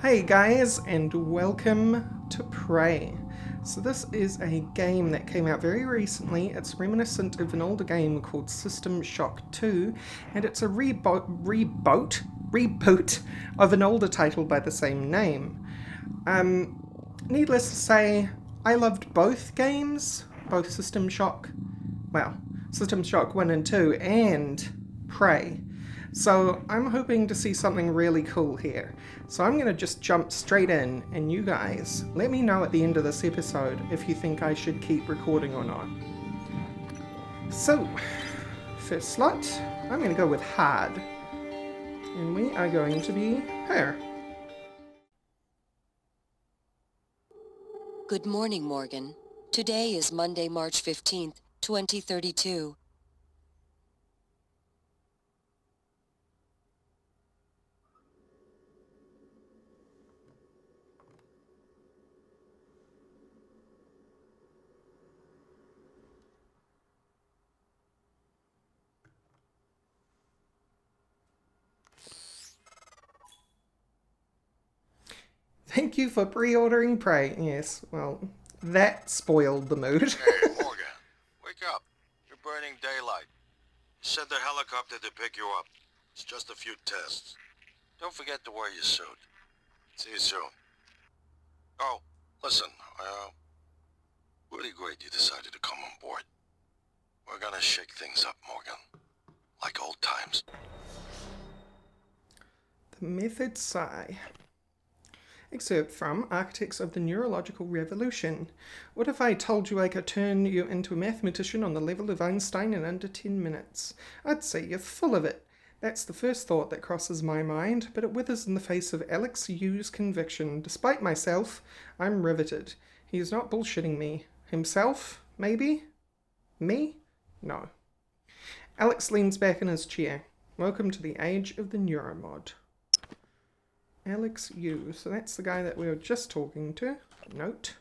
Hey guys, and welcome to Prey. So this is a game that came out very recently. It's reminiscent of an older game called System Shock 2, and it's a reboot of an older title by the same name. Needless to say, I loved both games, both System Shock 1 and 2, and Prey. So I'm hoping to see something really cool here. So I'm going to just jump straight in, and you guys, let me know at the end of this episode if you think I should keep recording or not. So, first slot, I'm going to go with hard. And we are going to be her. Good morning, Morgan. Today is Monday, March 15th, 2032. Thank you for pre-ordering Prey. Yes, well, that spoiled the mood. Hey, Morgan, wake up. You're burning daylight. Send the helicopter to pick you up. It's just a few tests. Don't forget to wear your suit. See you soon. Oh, listen, really great you decided to come on board. We're gonna shake things up, Morgan. Like old times. The Method Psi. Excerpt from Architects of the Neurological Revolution. What if I told you I could turn you into a mathematician on the level of Einstein in under 10 minutes? I'd say you're full of it. That's the first thought that crosses my mind, but it withers in the face of Alex Yu's conviction. Despite myself, I'm riveted. He is not bullshitting me. Himself? Maybe? Me? No. Alex leans back in his chair. Welcome to the age of the Neuromod. Alex Yu. So that's the guy that we were just talking to. Note.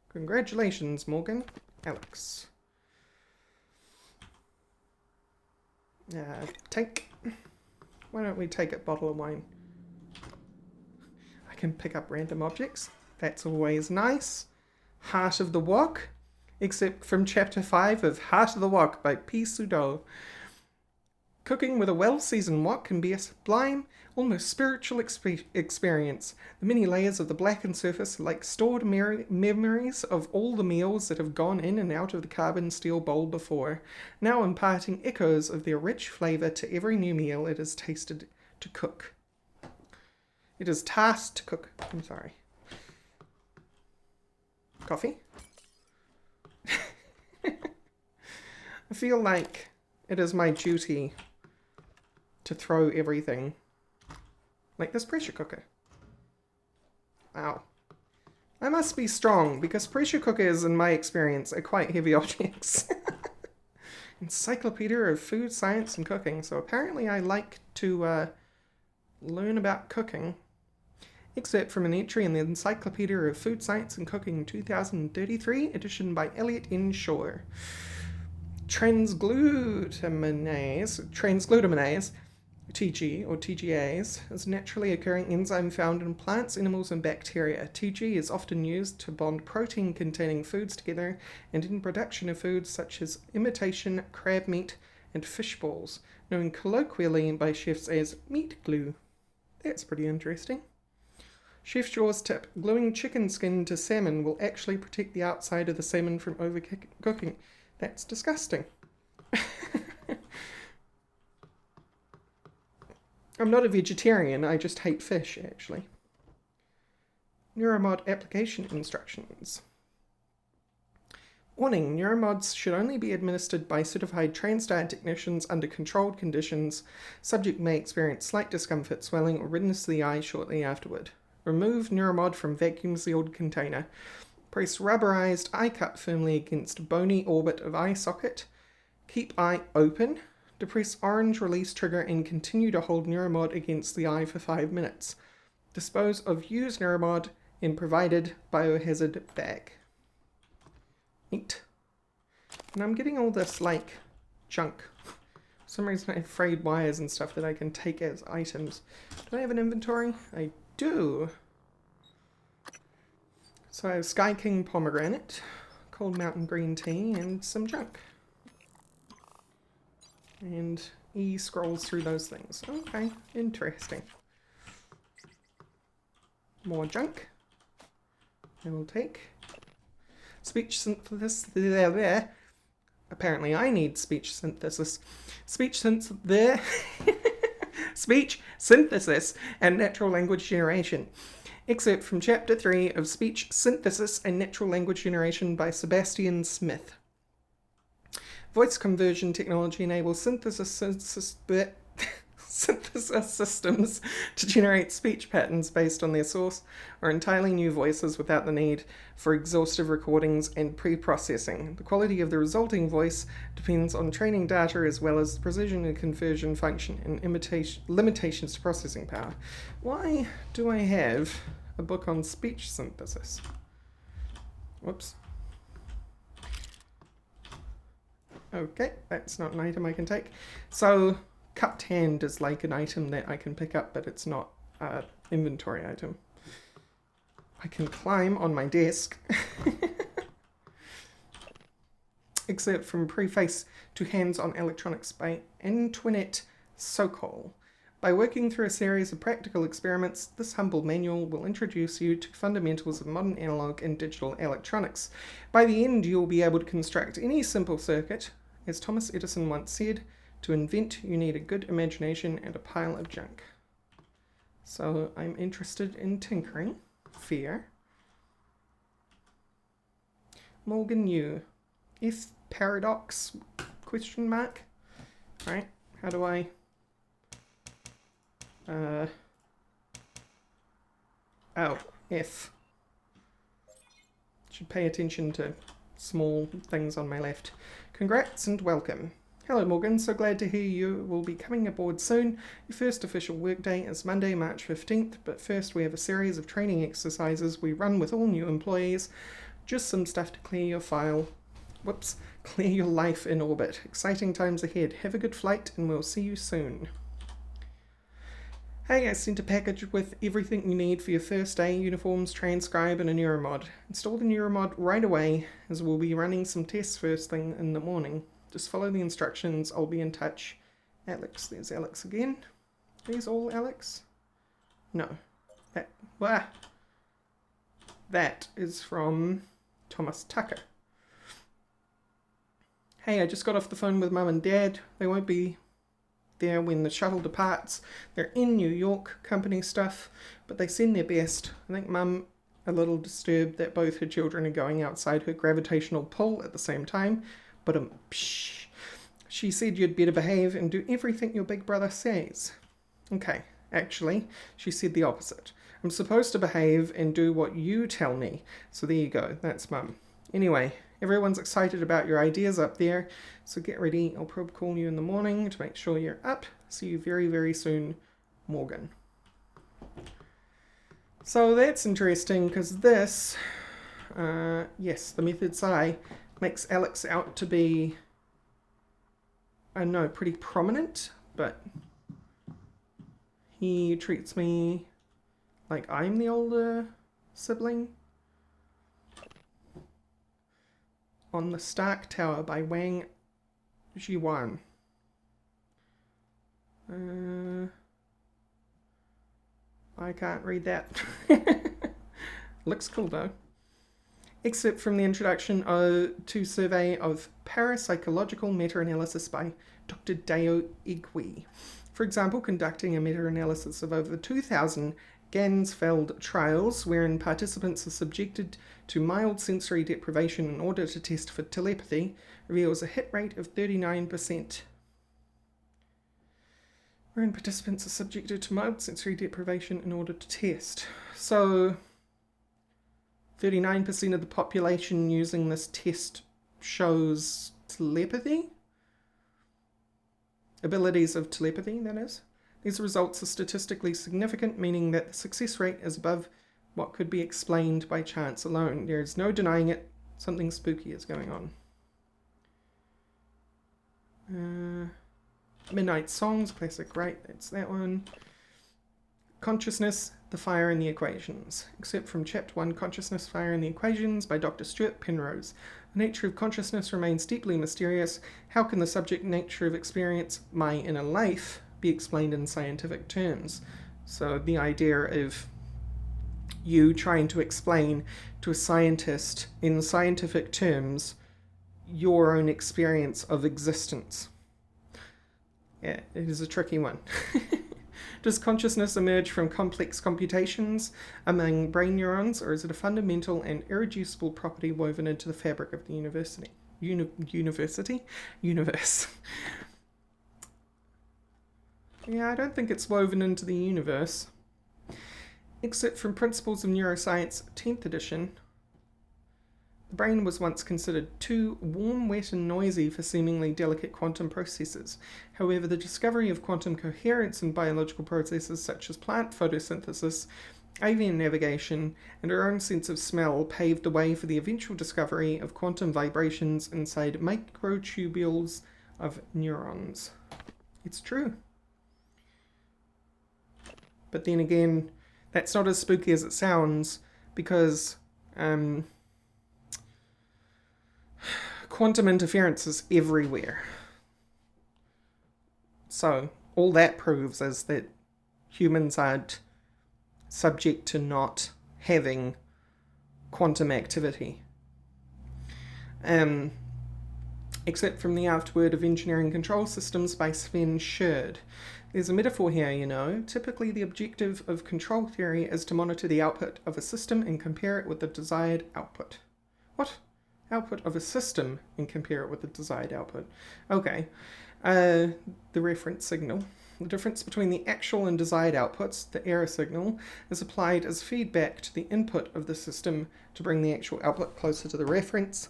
Congratulations, Morgan. Alex. Take. Why don't we take a bottle of wine? I can pick up random objects. That's always nice. Heart of the Wok. Except from Chapter 5 of Heart of the Wok by P. Sudo. Cooking with a well-seasoned wok can be a sublime, almost spiritual experience. The many layers of the blackened surface are like stored memories of all the meals that have gone in and out of the carbon steel bowl before, now imparting echoes of their rich flavour to every new meal it is tasted to cook. It is tasked to cook. I'm sorry. Coffee? I feel like it is my duty to throw everything. Like this pressure cooker. Wow. I must be strong, because pressure cookers, in my experience, are quite heavy objects. Encyclopedia of Food, Science and Cooking. So apparently I like to learn about cooking. Excerpt from an entry in the Encyclopedia of Food, Science and Cooking 2033, edition by Elliot N. Shore. Transglutaminase, TG or TGAs, is a naturally occurring enzyme found in plants, animals, and bacteria. TG is often used to bond protein-containing foods together and in production of foods such as imitation crab meat and fish balls, known colloquially by chefs as meat glue. That's pretty interesting. Chef Shaw's tip: gluing chicken skin to salmon will actually protect the outside of the salmon from overcooking. That's disgusting. I'm not a vegetarian, I just hate fish, actually. Neuromod application instructions. Warning, Neuromods should only be administered by certified trained technicians under controlled conditions. Subject may experience slight discomfort, swelling, or redness to the eye shortly afterward. Remove Neuromod from vacuum-sealed container. Press rubberized eye cup firmly against bony orbit of eye socket. Keep eye open. Depress orange release trigger and continue to hold Neuromod against the eye for 5 minutes. Dispose of used Neuromod in provided biohazard bag. Neat. And I'm getting all this, like, junk. For some reason I have frayed wires and stuff that I can take as items. Do I have an inventory? I do. So Sky King pomegranate, cold mountain green tea, and some junk. And E scrolls through those things. Okay, interesting. More junk. I will take. Speech synthesis. There. Apparently I need speech synthesis. Speech synthesis and natural language generation. Excerpt from Chapter 3 of Speech Synthesis and Natural Language Generation by Sebastian Smith. Voice conversion technology enables synthesis systems to generate speech patterns based on their source or entirely new voices without the need for exhaustive recordings and pre-processing. The quality of the resulting voice depends on training data as well as the precision and conversion function and limitations to processing power. Why do I have a book on speech synthesis? Whoops. Okay, that's not an item I can take. So, cupped hand is like an item that I can pick up, but it's not an inventory item. I can climb on my desk. Excerpt from Preface to Hands-on Electronics by Antoinette Sokol. By working through a series of practical experiments, this humble manual will introduce you to fundamentals of modern analog and digital electronics. By the end, you will be able to construct any simple circuit. As Thomas Edison once said, to invent, you need a good imagination and a pile of junk. So I'm interested in tinkering. Fair. Morgan Yu. If paradox? Question mark. Right. How do I... F. Should pay attention to small things on my left. Congrats and welcome. Hello Morgan, so glad to hear you will be coming aboard soon. Your first official workday is Monday, March 15th, but first we have a series of training exercises we run with all new employees. Just some stuff to clear your file. Whoops, clear your life in orbit. Exciting times ahead. Have a good flight and we'll see you soon. Hey, I sent a package with everything you need for your first day, uniforms, transcribe, and a Neuromod. Install the Neuromod right away, as we'll be running some tests first thing in the morning. Just follow the instructions, I'll be in touch. Alex, there's Alex again. Are these all Alex? No. That is from Thomas Tucker. Hey, I just got off the phone with Mum and Dad. They won't be there when the shuttle departs. They're in New York, company stuff, but they send their best. I think Mum a little disturbed that both her children are going outside her gravitational pull at the same time, but she said you'd better behave and do everything your big brother says. Okay, actually, she said the opposite. I'm supposed to behave and do what you tell me. So there you go, that's Mum. Anyway, everyone's excited about your ideas up there, so get ready. I'll probably call you in the morning to make sure you're up. See you very, very soon, Morgan. So that's interesting, because this, yes, the method psi makes Alex out to be, I don't know, pretty prominent, but he treats me like I'm the older sibling. On the Stark Tower by Wang Jiwan. I can't read that. Looks cool though. Excerpt from the introduction to Survey of Parapsychological Meta-Analysis by Dr. Deo Igwe. For example, conducting a meta-analysis of over 2,000 Gansfeld trials wherein participants are subjected to mild sensory deprivation in order to test for telepathy reveals a hit rate of 39%. Wherein participants are subjected to mild sensory deprivation in order to test. So 39% of the population using this test shows telepathy? Abilities of telepathy, that is. These results are statistically significant, meaning that the success rate is above what could be explained by chance alone. There is no denying it. Something spooky is going on. Midnight Songs, classic, right? That's that one. Consciousness. The Fire and the Equations, except from Chapter 1, Consciousness, Fire and the Equations by Dr. Stuart Penrose. The nature of consciousness remains deeply mysterious. How can the subject nature of experience, my inner life, be explained in scientific terms? So the idea of you trying to explain to a scientist in scientific terms your own experience of existence. Yeah, it is a tricky one. Does consciousness emerge from complex computations among brain neurons, or is it a fundamental and irreducible property woven into the fabric of the universe? Yeah, I don't think it's woven into the universe. Except from Principles of Neuroscience, 10th edition. The brain was once considered too warm, wet, and noisy for seemingly delicate quantum processes. However, the discovery of quantum coherence in biological processes such as plant photosynthesis, avian navigation, and our own sense of smell paved the way for the eventual discovery of quantum vibrations inside microtubules of neurons. It's true. But then again, that's not as spooky as it sounds, because quantum interference is everywhere. So all that proves is that humans aren't subject to not having quantum activity. Except from the afterword of Engineering Control Systems by Sven Schurd. There's a metaphor here, you know. Typically the objective of control theory is to monitor the output of a system and compare it with the desired output. What? Output of a system and compare it with the desired output. Okay. The reference signal. The difference between the actual and desired outputs, the error signal, is applied as feedback to the input of the system to bring the actual output closer to the reference.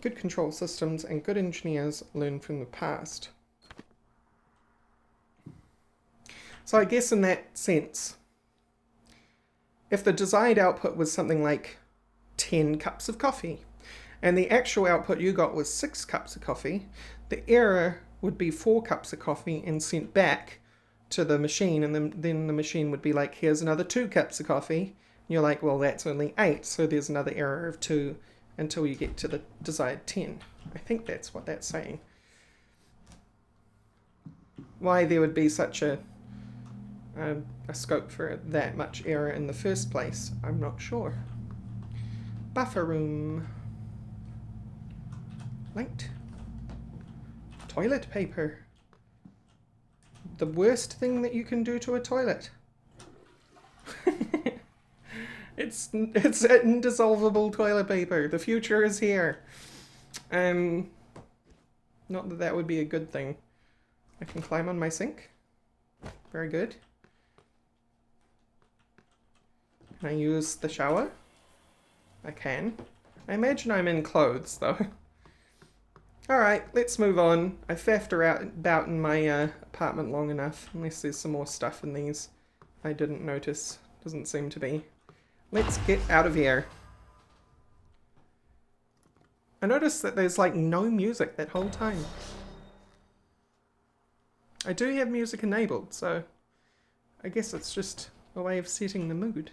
Good control systems and good engineers learn from the past. So I guess in that sense, if the desired output was something like 10 cups of coffee, and the actual output you got was 6 cups of coffee, the error would be 4 cups of coffee and sent back to the machine, and then the machine would be like, here's another 2 cups of coffee. And you're like, well, that's only 8, so there's another error of 2 until you get to the desired 10. I think that's what that's saying. Why there would be such a scope for that much error in the first place, I'm not sure. Buffer room. Light. Toilet paper. The worst thing that you can do to a toilet. It's indissolvable toilet paper. The future is here. Not that that would be a good thing. I can climb on my sink. Very good. Can I use the shower? I can. I imagine I'm in clothes, though. Alright, let's move on. I faffed about in my apartment long enough, unless there's some more stuff in these I didn't notice. Doesn't seem to be. Let's get out of here. I noticed that there's like no music that whole time. I do have music enabled, so I guess it's just a way of setting the mood.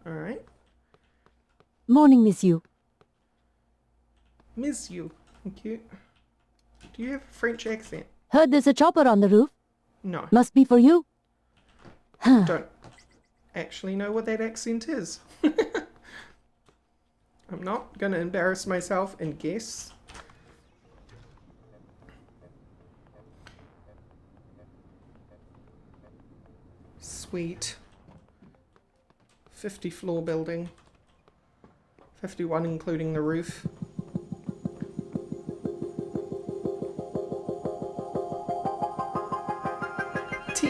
Alright. Morning, Miss Yu. Miss you. Thank you. Do you have a French accent? Heard there's a chopper on the roof. No. Must be for you. Huh. Don't actually know what that accent is. I'm not gonna embarrass myself and guess. Sweet. 50 floor building. 51 including the roof. T.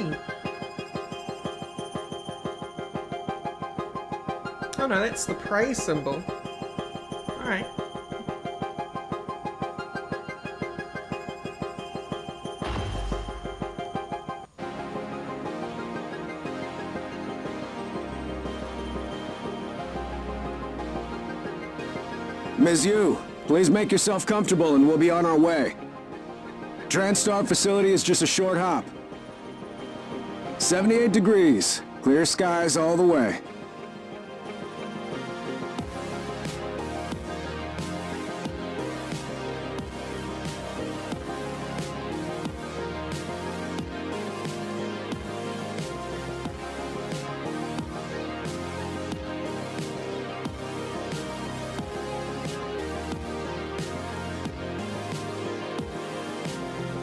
Oh no, that's the prey symbol. Alright. Ms. Yu, please make yourself comfortable and we'll be on our way. TranStar facility is just a short hop. 78 degrees. Clear skies all the way.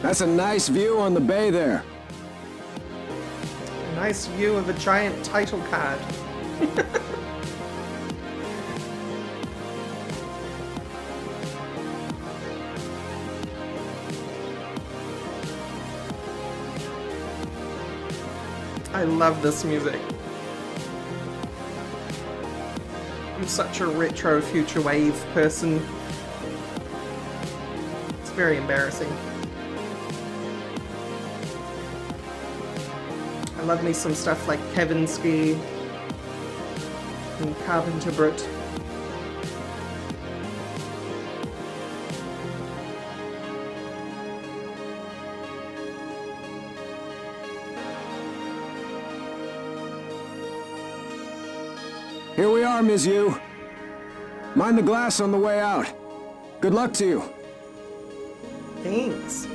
That's a nice view on the bay there. A nice view of a giant title card. I love this music. I'm such a retro future wave person. It's very embarrassing. I love me some stuff like Kavinsky and Carpenter Brut. Here we are, Ms. Yu. Mind the glass on the way out. Good luck to you. Thanks.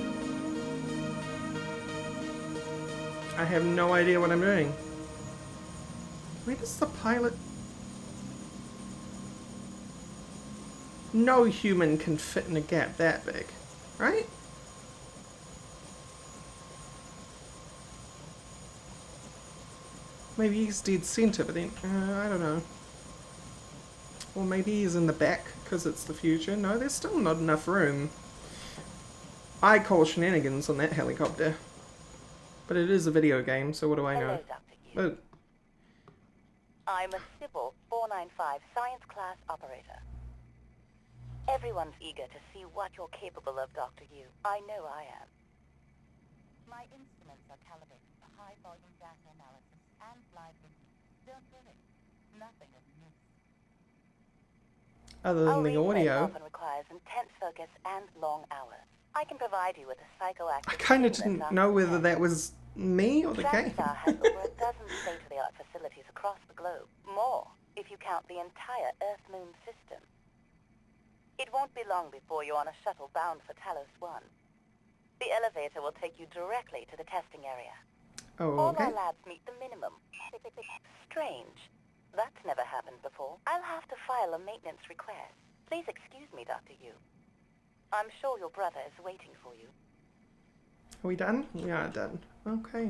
I have no idea what I'm doing. Where does the pilot... No human can fit in a gap that big, right? Maybe he's dead center, but then, I don't know. Or maybe he's in the back, because it's the future. No, there's still not enough room. I call shenanigans on that helicopter. But it is a video game, so what do I know? Hello, Dr. Yu. Oh, I'm a Civil 495 science class operator. Everyone's eager to see what you're capable of, Dr. Yu. I know I am. My instruments are calibrated for high-volume data analysis and live review. Don't worry, nothing is missed. other than the audio. Often requires intense focus and long hours. I can provide you with a psychoactive... I kind of didn't know whether that was me or the game. Bethesda has over a dozen state-of-the-art facilities across the globe. More, if you count the entire Earth-Moon system. It won't be long before you're on a shuttle bound for Talos I. The elevator will take you directly to the testing area. Oh, All okay. our labs meet the minimum. Strange. That's never happened before. I'll have to file a maintenance request. Please excuse me, Dr. Yu. I'm sure your brother is waiting for you. Are we done? We are done. Okay.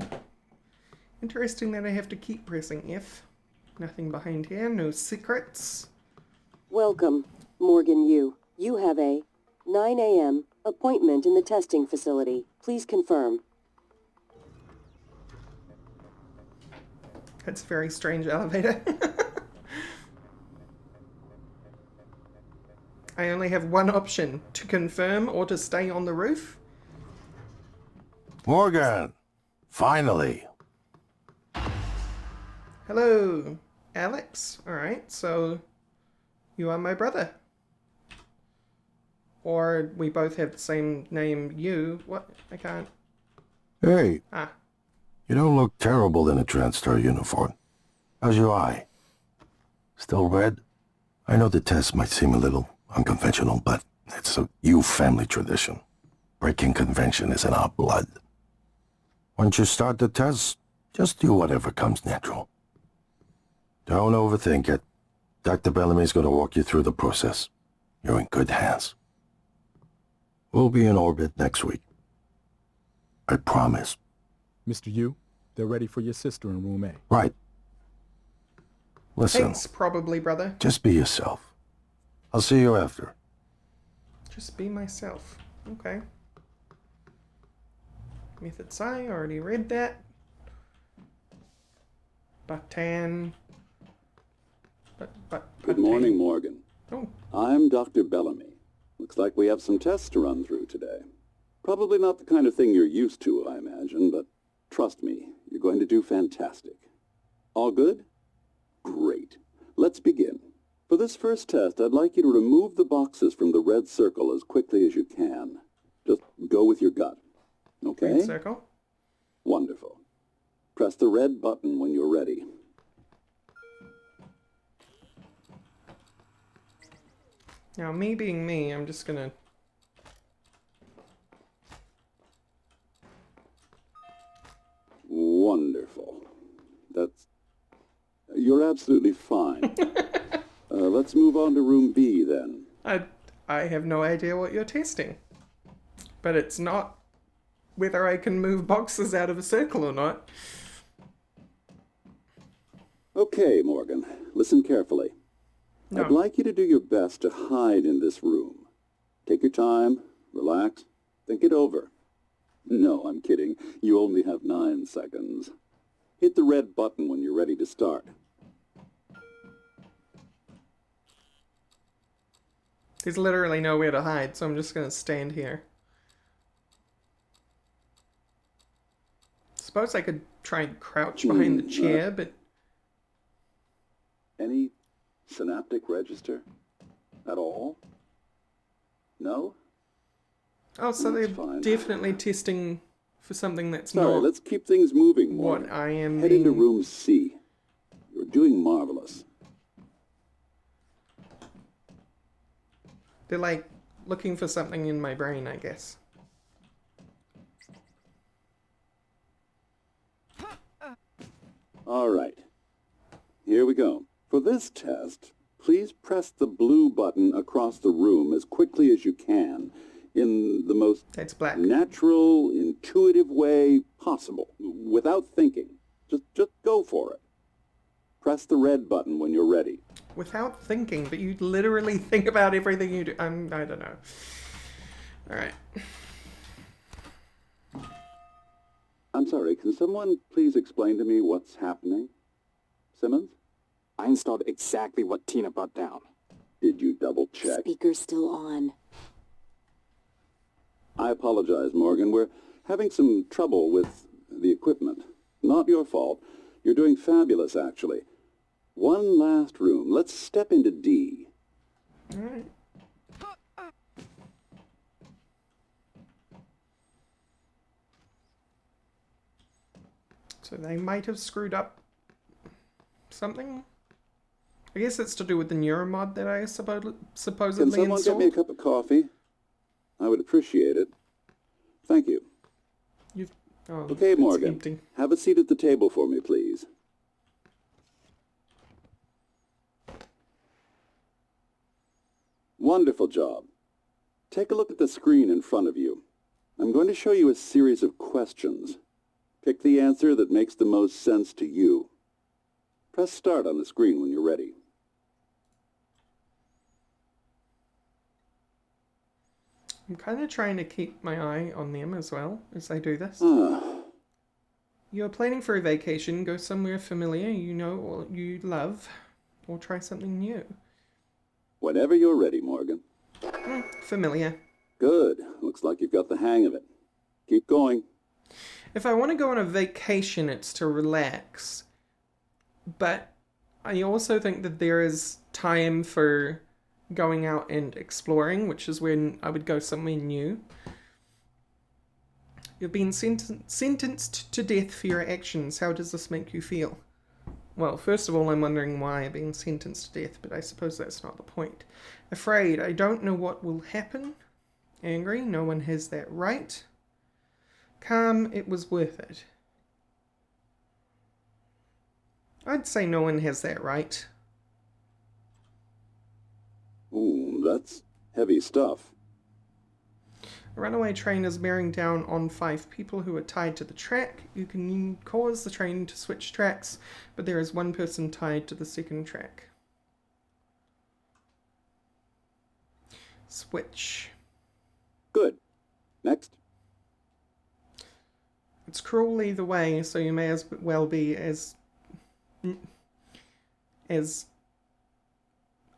Interesting that I have to keep pressing F. Nothing behind here. No secrets. Welcome, Morgan Yu. You have a 9 a.m. appointment in the testing facility. Please confirm. That's a very strange elevator. I only have one option, to confirm or to stay on the roof. Morgan! Finally! Hello, Alex. Alright, so you are my brother. Or we both have the same name, you. What? I can't. Hey, Ah, you don't look terrible in a TranStar uniform. How's your eye? Still red? I know the test might seem a little unconventional, but it's a Yu family tradition. Breaking convention is in our blood. Once you start the test, just do whatever comes natural. Don't overthink it. Dr. Bellamy's going to walk you through the process. You're in good hands. We'll be in orbit next week. I promise. Mr. Yu, they're ready for your sister in room A. Right. Listen, thanks, probably, brother. just be yourself. I'll see you after. Just be myself. Okay. Method Psi, already read that. Batan. Good morning, Morgan. Oh, I'm Dr. Bellamy. Looks like we have some tests to run through today. Probably not the kind of thing you're used to, I imagine, but trust me, you're going to do fantastic. All good? Great. Let's begin. For this first test, I'd like you to remove the boxes from the red circle as quickly as you can. Just go with your gut. Okay? green circle. Wonderful. Press the red button when you're ready. Now, me being me, I'm just gonna... Wonderful. You're absolutely fine. Let's move on to room B then. I have no idea what you're testing. But it's not whether I can move boxes out of a circle or not. Okay, Morgan. Listen carefully. No. I'd like you to do your best to hide in this room. Take your time, relax, think it over. No, I'm kidding. You only have 9 seconds. Hit the red button when you're ready to start. There's literally nowhere to hide, so I'm just gonna stand here. Suppose I could try and crouch behind the chair, but... Any synaptic register? At all? No? Oh, so That's they're fine. definitely testing for something that's Sorry, not let's keep things moving, Morgan. what I am Head into being... room C. You're doing marvelous. They're like looking for something in my brain, I guess. All right. Here we go. For this test, please press the blue button across the room as quickly as you can in the most That's black. natural, intuitive way possible, without thinking. Just go for it. Press the red button when you're ready. Without thinking, but you literally think about everything you do. I don't know. Alright. I'm sorry, can someone please explain to me what's happening? Simmons? I installed exactly what Tina brought down. Did you double check? Speaker's still on. I apologize, Morgan. We're having some trouble with the equipment. Not your fault. You're doing fabulous, actually. One last room. Let's step into D. Alright. So they might have screwed up something? I guess it's to do with the Neuromod that I Can supposedly someone get installed. me a cup of coffee? I would appreciate it. Thank you. Oh, Okay, it's Morgan. empty. Have a seat at the table for me, please. Wonderful job. Take a look at the screen in front of you. I'm going to show you a series of questions. Pick the answer that makes the most sense to you. Press start on the screen when you're ready. I'm kind of trying to keep my eye on them as well as I do this. You're planning for a vacation, go somewhere familiar you know or you love, or try something new. Whenever you're ready, Morgan. Familiar. Good. Looks like you've got the hang of it. Keep going. If I want to go on a vacation, it's to relax. But I also think that there is time for going out and exploring, which is when I would go somewhere new. You've been sentenced to death for your actions. How does this make you feel? Well, first of all, I'm wondering why I've been sentenced to death, but I suppose that's not the point. Afraid, I don't know what will happen. Angry, no one has that right. Calm, it was worth it. I'd say no one has that right. Ooh, that's heavy stuff. A runaway train is bearing down on 5 people who are tied to the track. You can cause the train to switch tracks, but there is 1 person tied to the second track. Switch. Good. Next. It's cruel either way, so you may as well be as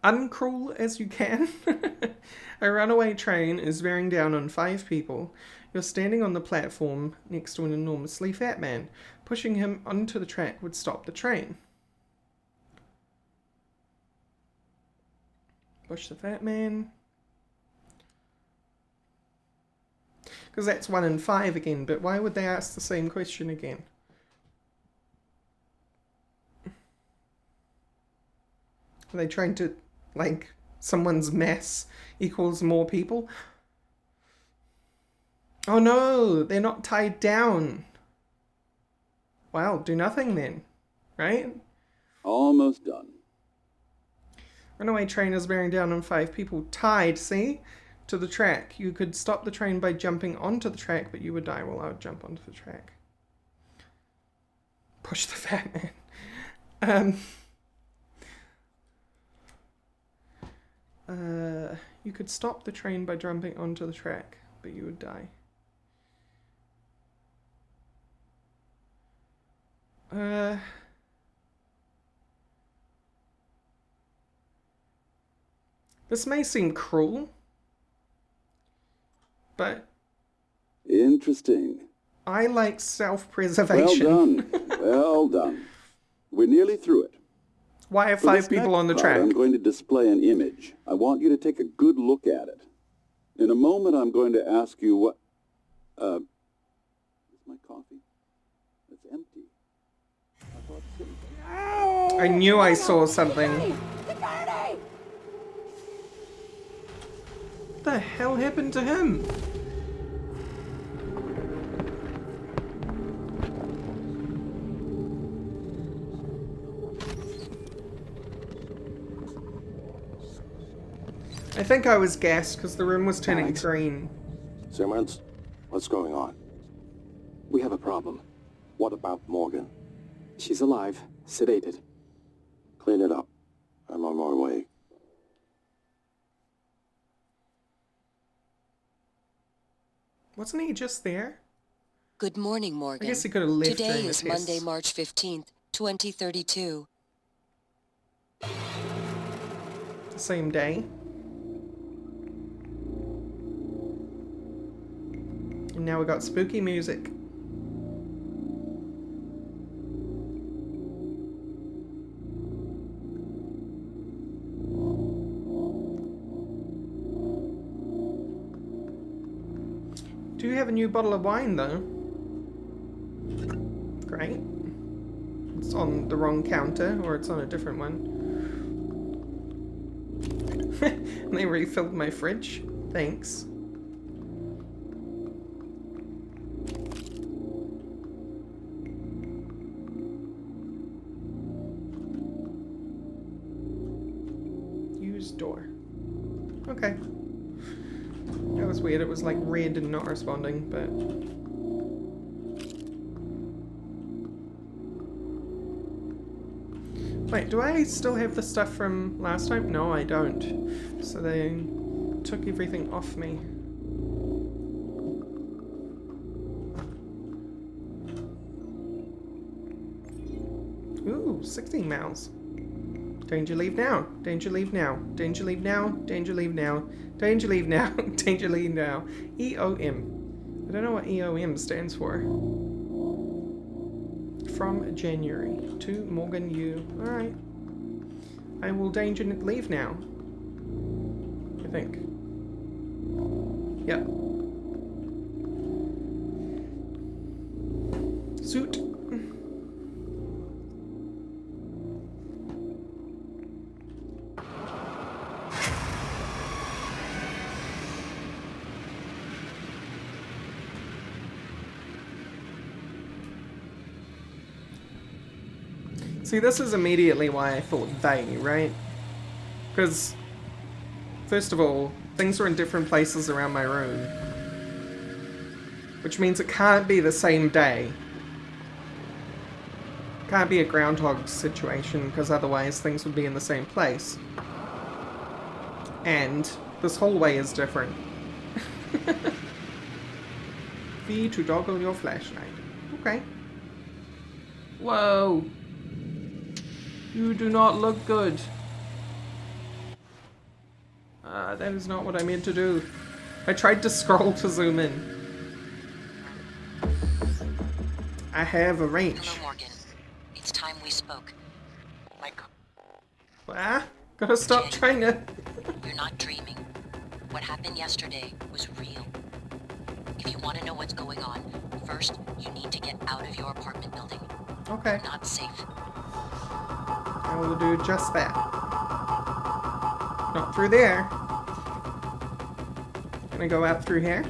uncruel as you can. A runaway train is bearing down on 5 people. You're standing on the platform next to an enormously fat man. Pushing him onto the track would stop the train. Push the fat man. Because that's 1 in 5 again, but why would they ask the same question again? Are they trying to, like, someone's mess equals more people? Oh no, they're not tied down. Wow, do nothing then, right? Almost done. Runaway train is bearing down on 5 people tied, see? To the track. You could stop the train by jumping onto the track, but you would die while I would jump onto the track. Push the fat man. You could stop the train by jumping onto the track, but you would die. This may seem cruel, but Interesting. I like self-preservation. Well done. Well done. We're nearly through it. Why are For 5 this people next on the part, track? I'm going to display an image. I want you to take a good look at it. In a moment, I'm going to ask you what... is my coffee? It's empty. I thought so. I knew I saw something. What the hell happened to him? I think I was gassed because the room was turning green. Simmons, what's going on? We have a problem. What about Morgan? She's alive, sedated. Clean it up. I'm on my way. Wasn't he just there? Good morning, Morgan. I guess he could have left Today during the is test. Monday, March 15th, 2032. The same day. And now we got spooky music. Do you have a new bottle of wine, though? Great. It's on the wrong counter, or it's on a different one. And they refilled my fridge. Thanks. Use door. Okay. That was weird. It was like red and not responding, but... Wait, do I still have the stuff from last time? No, I don't. So they took everything off me. Ooh, 16 miles. Danger leave now. Danger leave now. Danger leave now. Danger leave now. Danger leave now. Danger leave now. EOM. I don't know what EOM stands for. From January to Morgan U. Alright. I will danger leave now. I think. Yep. Suit. See, this is immediately why I thought they, right? Because, first of all, things are in different places around my room. Which means it can't be the same day. Can't be a groundhog situation, because otherwise things would be in the same place. And this hallway is different. V to toggle your flashlight. Okay. Whoa. You do not look good. That is not what I meant to do. I tried to scroll to zoom in. I have a wrench. Hello, Morgan. It's time we spoke. Gotta stop trying to... You're not dreaming. What happened yesterday was real. If you want to know what's going on, first you need to get out of your apartment building. Okay. You're not safe. I will do just that. Not through there. Can I go out through here?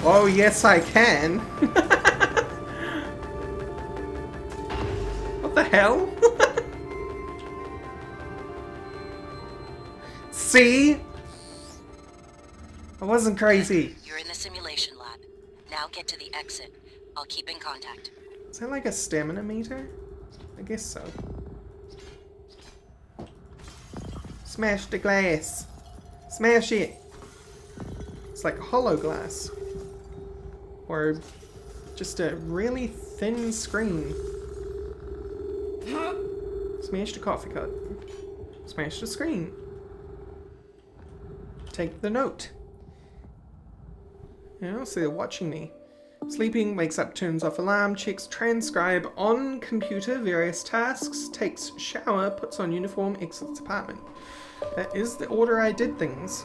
Oh, yes, I can. What the hell? See? I wasn't crazy. You're in the simulation lab. Now get to the exit. I'll keep in contact. Is that like a stamina meter? I guess so. Smash the glass. Smash it. It's like a hollow glass. Or just a really thin screen. Smash the coffee cup. Smash the screen. Take the note. Yeah, so they're watching me. Sleeping, wakes up, turns off alarm, checks transcribe on computer, various tasks, takes shower, puts on uniform, exits apartment. That is the order I did things.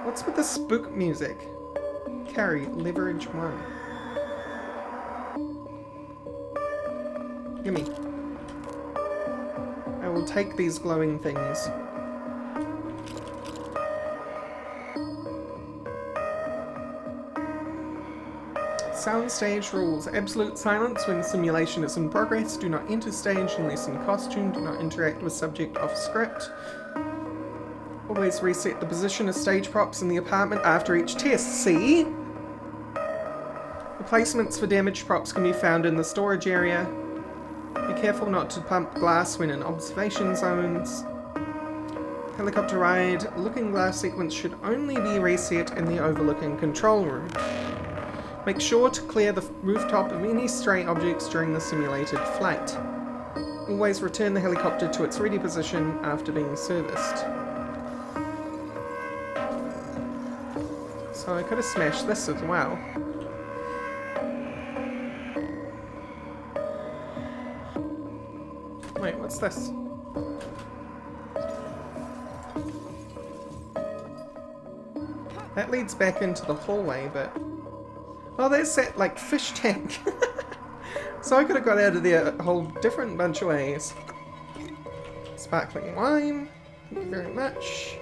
What's with the spook music? Carry, leverage 1. Gimme. I will take these glowing things. Soundstage rules. Absolute silence when simulation is in progress. Do not enter stage unless in costume. Do not interact with subject off script. Always reset the position of stage props in the apartment after each test. See? Replacements for damaged props can be found in the storage area. Be careful not to pump glass when in observation zones. Helicopter ride. Looking glass sequence should only be reset in the overlooking control room. Make sure to clear the rooftop of any stray objects during the simulated flight. Always return the helicopter to its ready position after being serviced. So I could have smashed this as well. Wait, what's this? That leads back into the hallway, but... Oh, there's that, like, fish tank. So I could have got out of there a whole different bunch of ways. Sparkling wine. Thank you very much.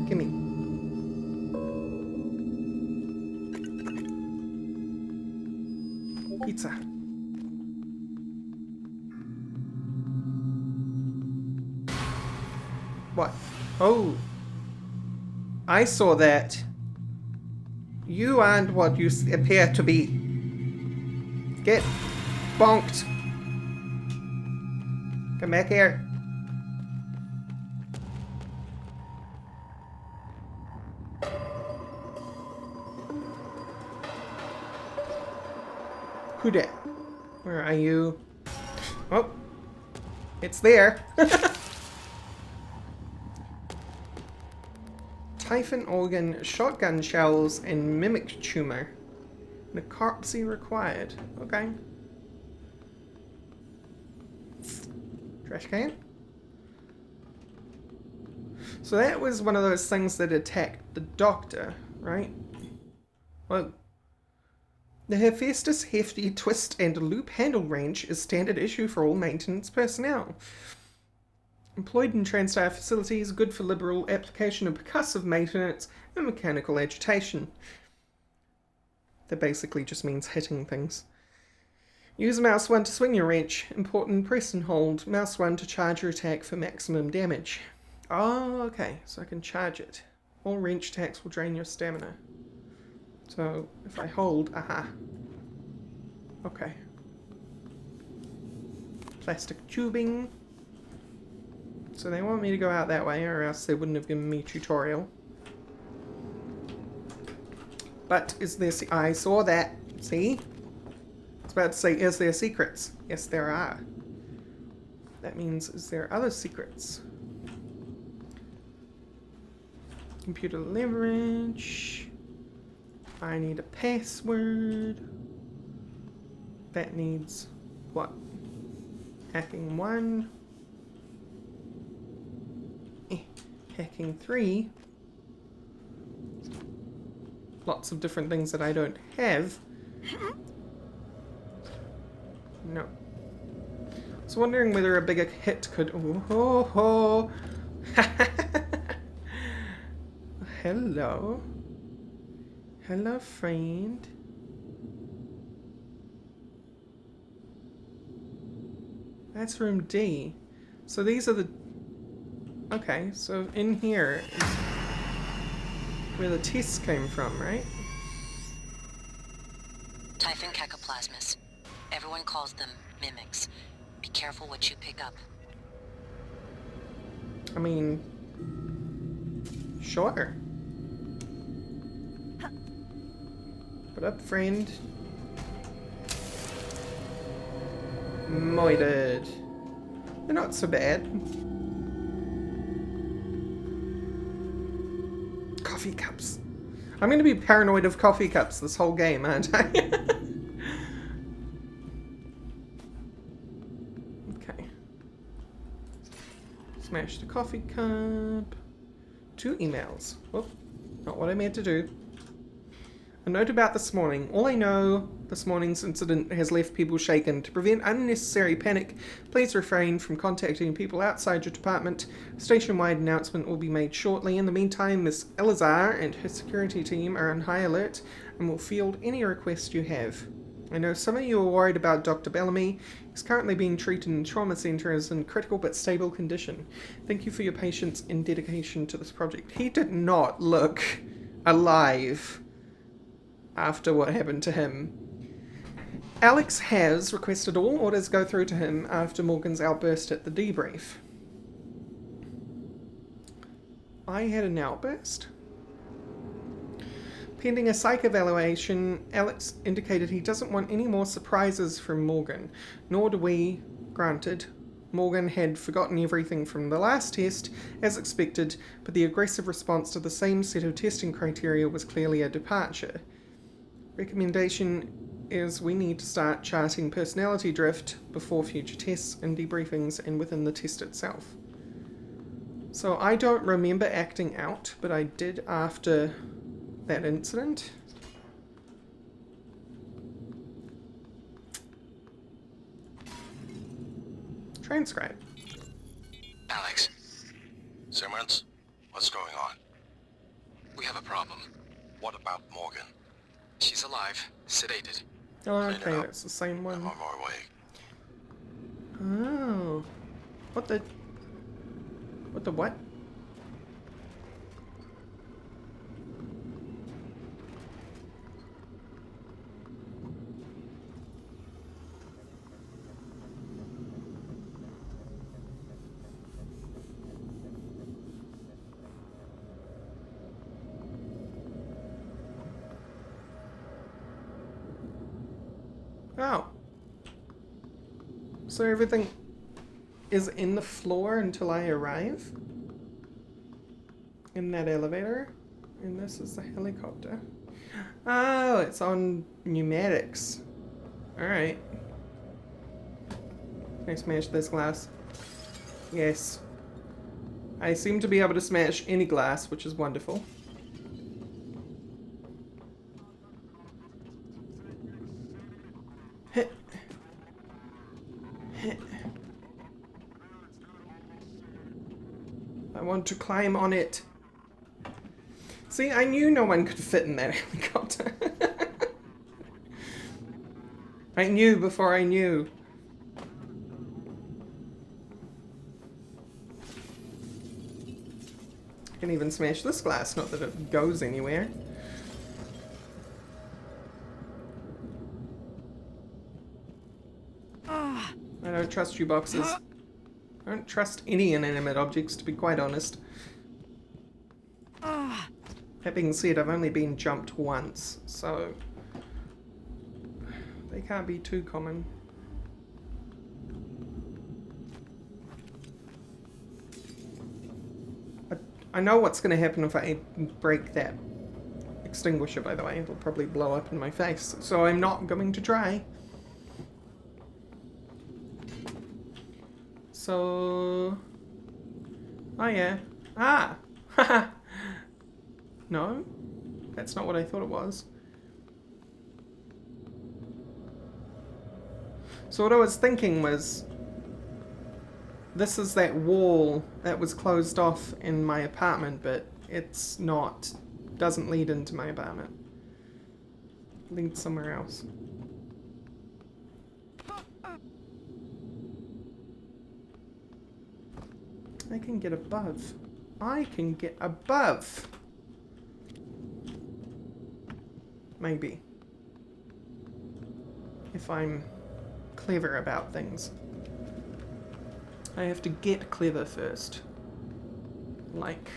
Gimme. Pizza. What? Oh. I saw that. You aren't what you appear to be. Get bonked. Come back here. Who dat? Where are you? Oh. It's there. Typhon organ, shotgun shells, and mimic tumor. Necropsy required. Okay. Trash can. So that was one of those things that attacked the doctor, right? Well, the Hephaestus Hefty Twist and Loop Handle Wrench is standard issue for all maintenance personnel. Employed in TranStar facilities, good for liberal application of percussive maintenance and mechanical agitation. That basically just means hitting things. Use mouse 1 to swing your wrench. Important, press and hold. Mouse 1 to charge your attack for maximum damage. Oh, okay, so I can charge it. All wrench attacks will drain your stamina. So, if I hold, aha. Okay. Plastic tubing. So they want me to go out that way, or else they wouldn't have given me a tutorial. But is there... I saw that. See? I was about to say, is there secrets? Yes, there are. That means, is there other secrets? Computer leverage. I need a password. That needs... what? Hacking 1. Hacking 3. Lots of different things that I don't have. No. I was wondering whether a bigger hit could... Oh, ho, ho. Hello. Hello, friend. That's room D. So these are the... Okay, so in here is where the tests came from, right? Typhon cacoplasmus. Everyone calls them mimics. Be careful what you pick up. I mean... Sure. What up, friend? Moited. They're not so bad. Coffee cups. I'm going to be paranoid of coffee cups this whole game, aren't I? Okay. Smash the coffee cup. 2 emails. Oh, not what I meant to do. A note about this morning. All I know, this morning's incident has left people shaken. To prevent unnecessary panic, please refrain from contacting people outside your department. A station-wide announcement will be made shortly. In the meantime, Miss Elazar and her security team are on high alert and will field any request you have. I know some of you are worried about Dr. Bellamy. He's currently being treated in trauma centres in critical but stable condition. Thank you for your patience and dedication to this project. He did not look alive after what happened to him. Alex has requested all orders go through to him after Morgan's outburst at the debrief. I had an outburst? Pending a psych evaluation, Alex indicated he doesn't want any more surprises from Morgan, nor do we. Granted, Morgan had forgotten everything from the last test, as expected, but the aggressive response to the same set of testing criteria was clearly a departure. Recommendation is we need to start charting personality drift before future tests and debriefings and within the test itself. So I don't remember acting out, but I did after that incident. Transcribe. Alex. Simmons, what's going on? We have a problem. What about Morgan? She's alive, sedated. Oh, okay, that's the same one. I'm on my way. Oh. What the... What the what? Oh. So everything is in the floor until I arrive? In that elevator? And this is the helicopter. Oh, it's on pneumatics. Alright. Can I smash this glass? Yes. I seem to be able to smash any glass, which is wonderful. I want to climb on it. See, I knew no one could fit in that helicopter. I knew before I knew. I can even smash this glass, not that it goes anywhere. I don't trust you boxes. I don't trust any inanimate objects, to be quite honest. That being said, I've only been jumped once, so they can't be too common. I know what's going to happen if I break that extinguisher, by the way. It'll probably blow up in my face, so I'm not going to try. So... Oh yeah. Ah! No? That's not what I thought it was. So what I was thinking was, this is that wall that was closed off in my apartment, but it's not, doesn't lead into my apartment. It leads somewhere else. I can get above. I can get above. Maybe. If I'm clever about things. I have to get clever first. Like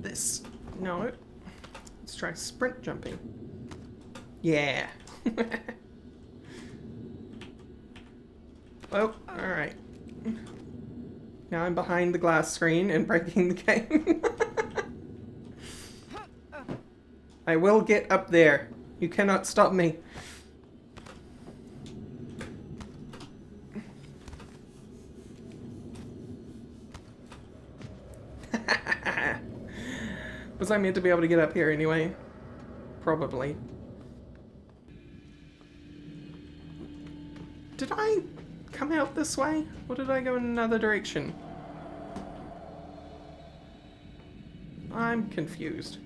this. No. Let's try sprint jumping. Yeah. Oh, alright. Now I'm behind the glass screen and breaking the game. I will get up there. You cannot stop me. Was I meant to be able to get up here anyway? Probably. Did I come out this way? Or did I go in another direction? I'm confused.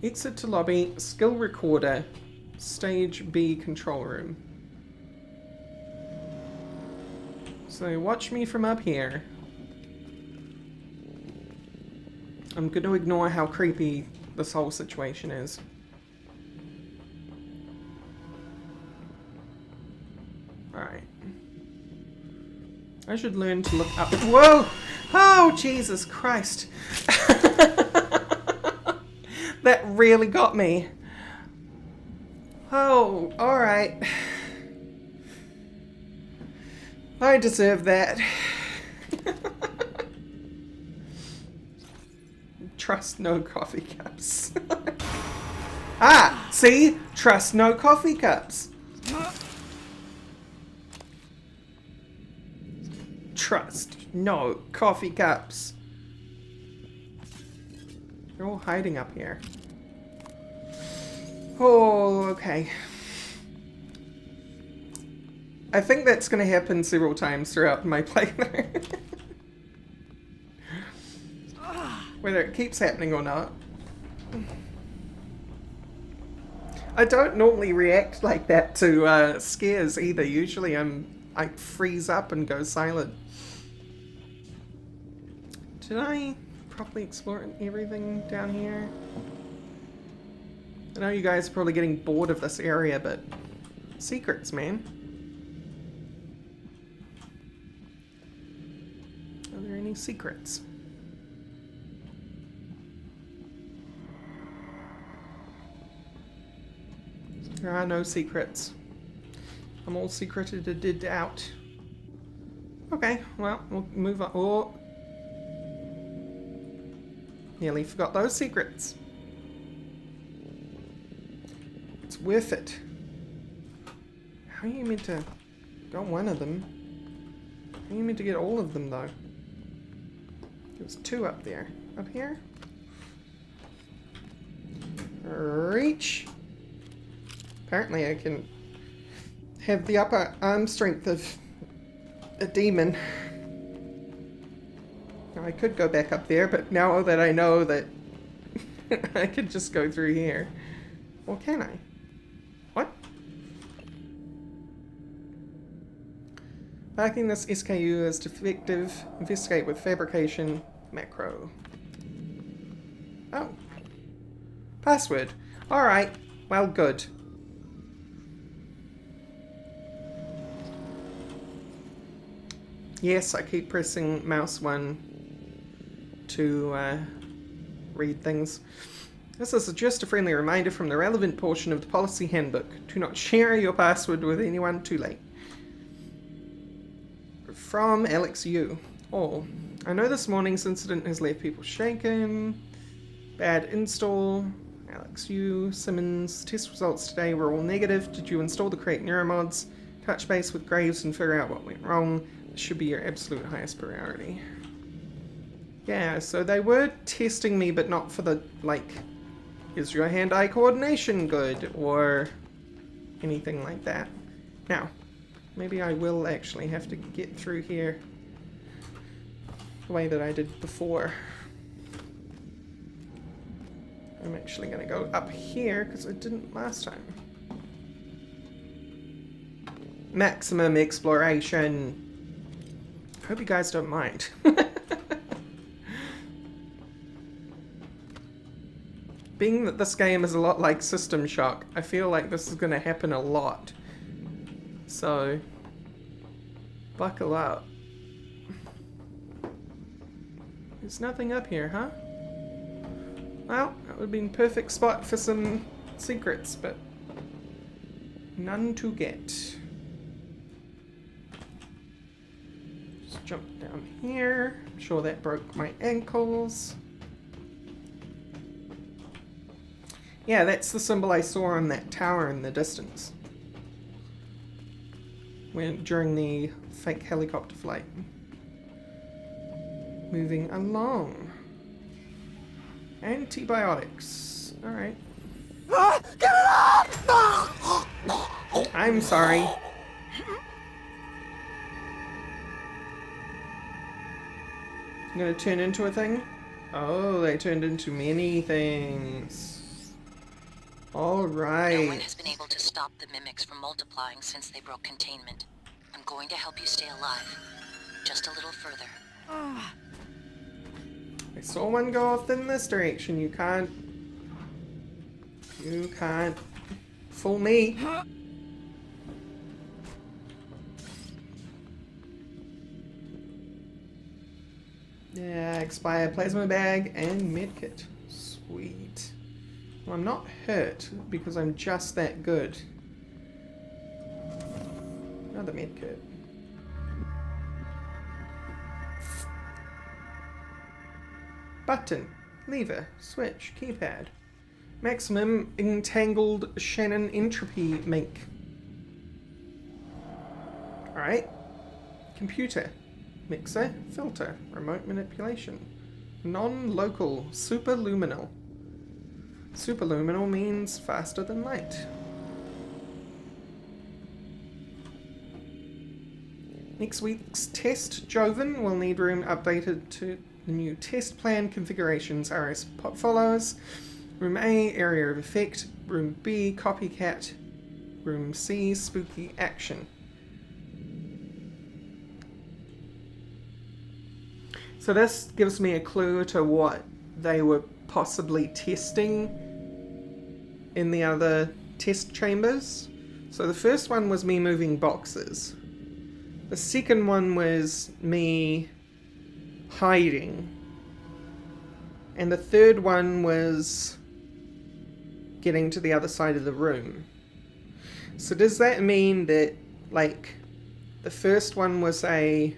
Exit to lobby, skill recorder, stage B control room. So watch me from up here. I'm going to ignore how creepy this whole situation is. Alright. I should learn to look up. Whoa! Oh, Jesus Christ. That really got me. Oh, alright. I deserve that. Trust no coffee cups. Ah, see? Trust no coffee cups. Trust no coffee cups. They're all hiding up here. Oh, okay. I think that's going to happen several times throughout my playthrough. Whether it keeps happening or not. I don't normally react like that to scares either. Usually I freeze up and go silent. Did I properly explore everything down here? I know you guys are probably getting bored of this area, but secrets, man. Are there any secrets? There are no secrets. I'm all secreted out. Okay, well, we'll move on. Oh. Nearly forgot those secrets. It's worth it. How are you meant to... Got one of them. How are you meant to get all of them, though? There's two up there. Up here? Reach! Apparently I can have the upper arm strength of a demon. Now, I could go back up there, but now that I know that I could just go through here. Or can I? What? Marking this SKU as defective. Investigate with fabrication macro. Oh. Password. Alright. Well, good. Yes, I keep pressing mouse 1 to read things. This is just a friendly reminder from the relevant portion of the policy handbook. Do not share your password with anyone too late. From Alex Yu. Oh, I know this morning's incident has left people shaken. Bad install. Alex Yu. Simmons. Test results today were all negative. Did you install the correct neuromods? Touch base with Graves and figure out what went wrong. This should be your absolute highest priority. Yeah, so they were testing me, but not for the, like, is your hand-eye coordination good, or anything like that. Now, maybe I will actually have to get through here the way that I did before. I'm actually going to go up here, because I didn't last time. Maximum exploration. Hope you guys don't mind. Being that this game is a lot like System Shock, I feel like this is going to happen a lot. So, buckle up. There's nothing up here, huh? Well, that would have been a perfect spot for some secrets, but none to get. Just jump down here. I'm sure that broke my ankles. Yeah, that's the symbol I saw on that tower in the distance. During the fake helicopter flight. Moving along. Antibiotics. Alright. Get it up! I'm sorry. I'm gonna turn into a thing? Oh, they turned into many things. Alright. No one has been able to stop the mimics from multiplying since they broke containment. I'm going to help you stay alive. Just a little further. I saw one go off in this direction. You can't fool me. Yeah, expired plasma bag and medkit. Sweet. Well, I'm not hurt because I'm just that good. Another medkit. Button, lever, switch, keypad. Maximum entangled Shannon entropy make. Alright. Computer. Mixer, filter, remote manipulation. Non-local, superluminal. Superluminal means faster than light. Next week's test, Joven will need room updated to the new test plan configurations are as follows. Room A, area of effect. Room B, copycat. Room C, spooky action. So this gives me a clue to what they were possibly testing in the other test chambers. So the first one was me moving boxes. The second one was me hiding. And the third one was getting to the other side of the room. So does that mean that, like, the first one was a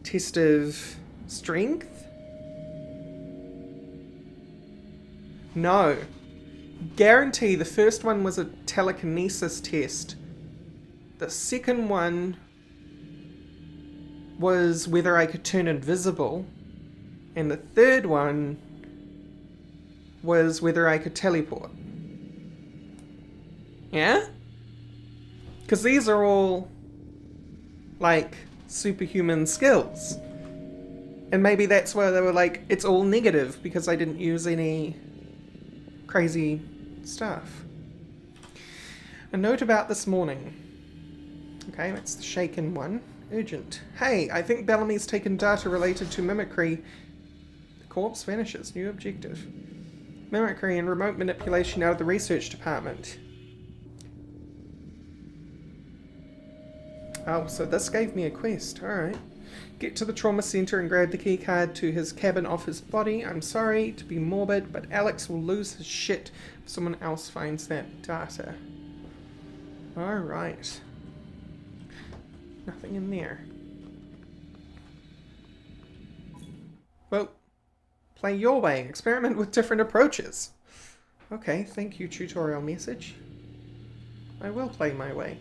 test of strength? No. Guarantee the first one was a telekinesis test. The second one was whether I could turn invisible. And the third one was whether I could teleport. Yeah? Because these are all, like, superhuman skills. And maybe that's why they were like, it's all negative, because I didn't use any crazy stuff. A note about this morning. Okay, that's the shaken one. Urgent. Hey, I think Bellamy's taken data related to mimicry. The corpse vanishes. New objective. Mimicry and remote manipulation out of the research department. Oh, so this gave me a quest. Alright. Get to the trauma center and grab the key card to his cabin off his body. I'm sorry to be morbid, but Alex will lose his shit if someone else finds that data. Alright. Nothing in there. Well, play your way. Experiment with different approaches. Okay, thank you, tutorial message. I will play my way.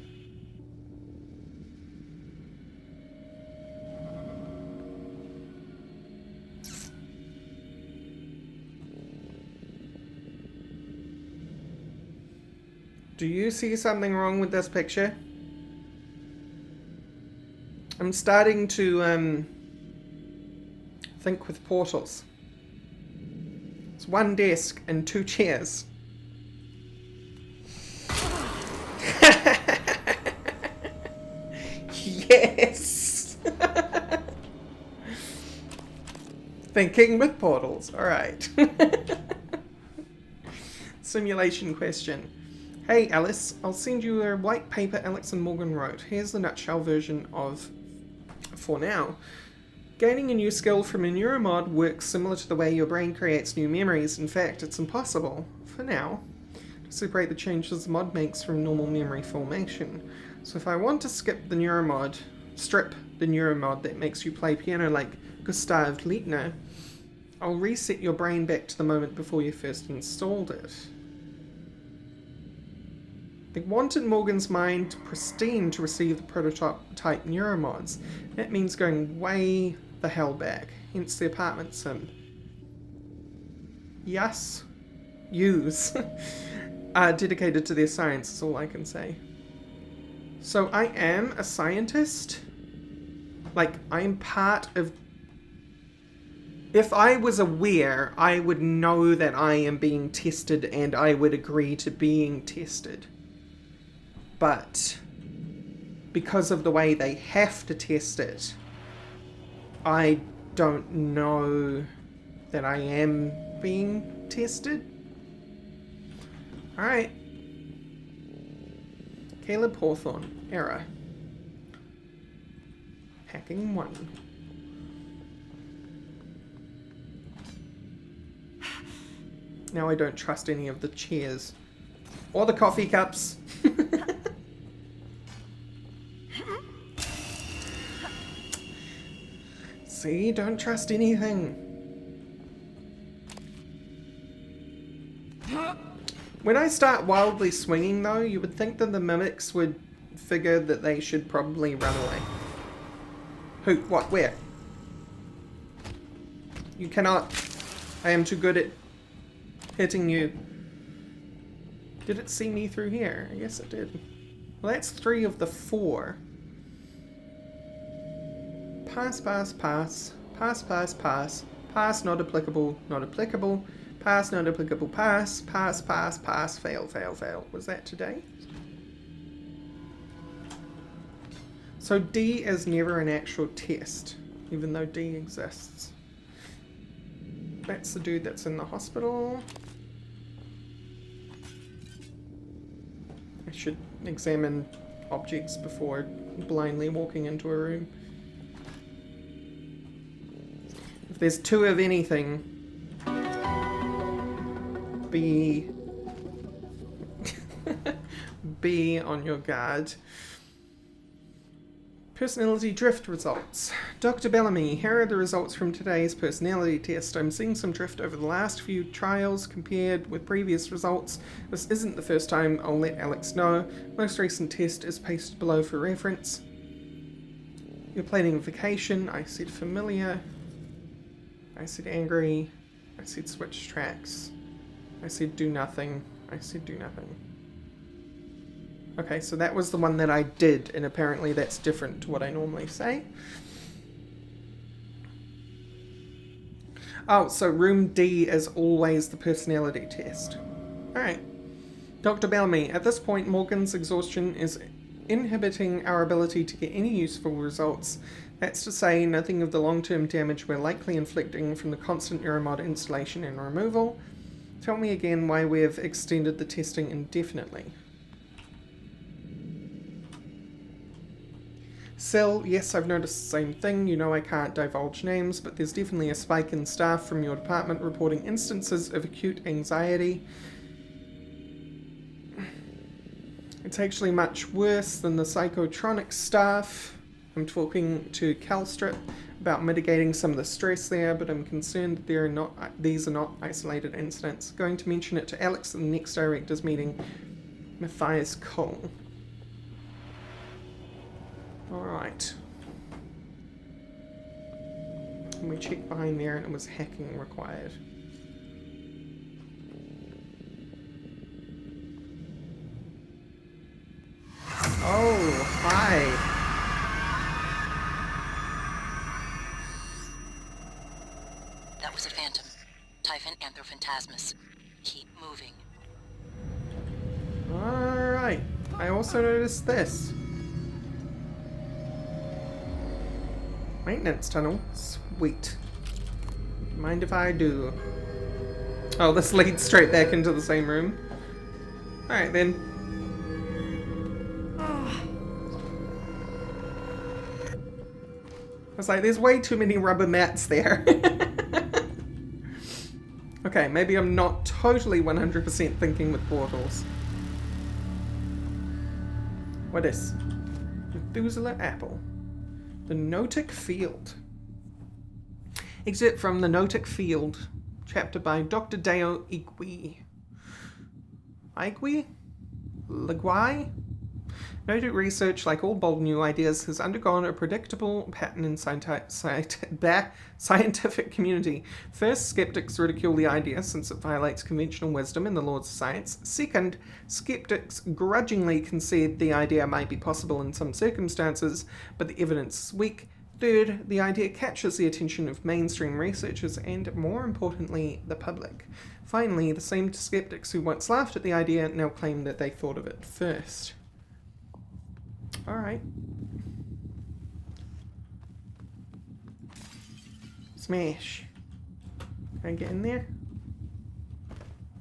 Do you see something wrong with this picture? I'm starting to think with portals. It's one desk and 2 chairs. Yes! Thinking with portals, alright. Simulation question. Hey Alice, I'll send you a white paper Alex and Morgan wrote. Here's the nutshell version of For Now. Gaining a new skill from a Neuromod works similar to the way your brain creates new memories. In fact, it's impossible, for now, to separate the changes the mod makes from normal memory formation. So if I want to strip the Neuromod that makes you play piano like Gustav Leitner, I'll reset your brain back to the moment before you first installed it. They wanted Morgan's mind pristine to receive the prototype Neuromods. That means going way the hell back, hence the apartment sim. Yes, use are dedicated to their science is all I can say. So I am a scientist? Like, I'm part of... If I was aware, I would know that I am being tested and I would agree to being tested. But because of the way they have to test it, I don't know that I am being tested. Alright. Caleb Hawthorne, error. Hacking 1. Now I don't trust any of the chairs. Or the coffee cups. See, don't trust anything. When I start wildly swinging though, you would think that the mimics would figure that they should probably run away. Who? What? Where? You cannot. I am too good at hitting you. Did it see me through here? I guess it did. Well, that's 3 of the 4. Pass, pass, pass. Pass, pass, pass. Pass, not applicable, not applicable. Pass, not applicable, pass. Pass, pass, pass. Fail, fail, fail. Was that today? So D is never an actual test, even though D exists. That's the dude that's in the hospital. I should examine objects before blindly walking into a room. If there's 2 of anything, be on your guard. Personality drift results. Dr. Bellamy, here are the results from today's personality test. I'm seeing some drift over the last few trials compared with previous results. This isn't the first time, I'll let Alex know. Most recent test is pasted below for reference. You're planning a vacation. I said familiar. I said angry. I said switch tracks. I said do nothing. I said do nothing. Okay, so that was the one that I did, and apparently that's different to what I normally say. Oh, so room D is always the personality test. Alright. Dr. Bellamy, at this point Morgan's exhaustion is inhibiting our ability to get any useful results. That's to say, nothing of the long-term damage we're likely inflicting from the constant Neuromod installation and removal. Tell me again why we've extended the testing indefinitely. Sil, yes, I've noticed the same thing. You know I can't divulge names, but there's definitely a spike in staff from your department reporting instances of acute anxiety. It's actually much worse than the psychotronic staff. I'm talking to Calstrip about mitigating some of the stress there, but I'm concerned that these are not isolated incidents. Going to mention it to Alex in the next director's meeting. Matthias Cole. Alright. And we checked behind there and it was hacking required. Hi. That was a phantom. Typhon Anthrophantasmus. Keep moving. Alright. I also noticed this. Maintenance tunnel. Sweet. Mind if I do? Oh, this leads straight back into the same room. Alright then. I was like, there's way too many rubber mats there. Okay, maybe I'm not totally 100% thinking with portals. What is? Methuselah Apple. The Notic Field. Excerpt from The Notic Field, chapter by Dr. Deo Igwe. Igwe? Legwai? Noted research, like all bold new ideas, has undergone a predictable pattern in scientific community. First, skeptics ridicule the idea since it violates conventional wisdom and the laws of science. Second, skeptics grudgingly concede the idea might be possible in some circumstances, but the evidence is weak. Third, the idea catches the attention of mainstream researchers and, more importantly, the public. Finally, the same skeptics who once laughed at the idea now claim that they thought of it first. Alright. Smash. Can I get in there?